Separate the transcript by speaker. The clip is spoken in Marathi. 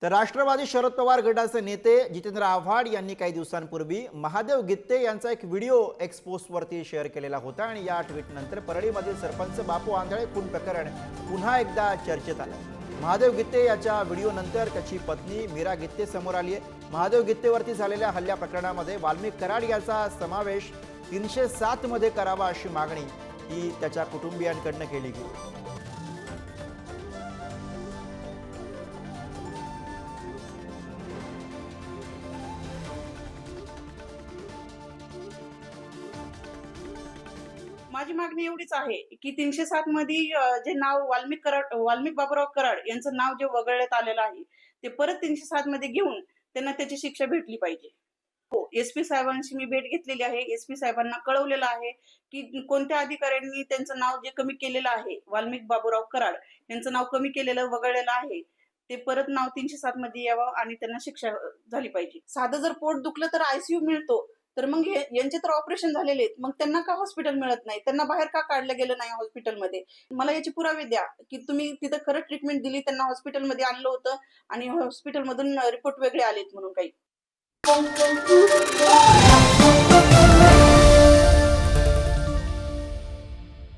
Speaker 1: तर राष्ट्रवादी शरद पवार गटाचे नेते जितेंद्र आव्हाड यांनी काही दिवसांपूर्वी महादेव गित्ते यांचा एक व्हिडिओ एक्स पोस्टवरती शेअर केलेला होता आणि या ट्विटनंतर परळीमधील सरपंच बापू आंधळे खून प्रकरण पुन्हा एकदा चर्चेत आलं। महादेव गित्ते याच्या व्हिडिओनंतर त्याची पत्नी मीरा गित्ते समोर आली आहे। महादेव गित्तेवरती झालेल्या हल्ल्या प्रकरणामध्ये वाल्मिक कराड याचा समावेश 307 मध्ये करावा अशी मागणी ही त्याच्या कुटुंबियांकडून केली गेली।
Speaker 2: माझी मागणी एवढीच आहे की 307 मध्ये जे नाव वाल्मिक बाबूराव कराड यांचं नाव जे वगळण्यात आलेलं आहे ते परत 307 मध्ये घेऊन त्यांना त्याची शिक्षा भेटली पाहिजे। हो, एसपी साहेबांशी मी भेट घेतलेली आहे। एसपी साहेबांना कळवलेलं आहे की कोणत्या अधिकाऱ्यांनी त्यांचं नाव जे कमी केलेलं आहे, वाल्मिक बाबूराव कराड यांचं नाव कमी केलेलं वगळलेलं आहे, ते परत नाव 307 मध्ये यावं आणि त्यांना शिक्षा झाली पाहिजे। साधं जर पोट दुखलं तर आयसीयू मिळतो, तर मग यांचे तर ऑपरेशन झालेले आहेत, मग त्यांना का हॉस्पिटल मिळत नाही? त्यांना बाहेर का काढलं गेलं नाही हॉस्पिटलमध्ये? मला याची पुरावे द्या की तुम्ही तिथं खरं ट्रीटमेंट दिली, त्यांना हॉस्पिटलमध्ये आणलं होतं आणि हॉस्पिटलमधून रिपोर्ट वेगळे आलेत म्हणून काही।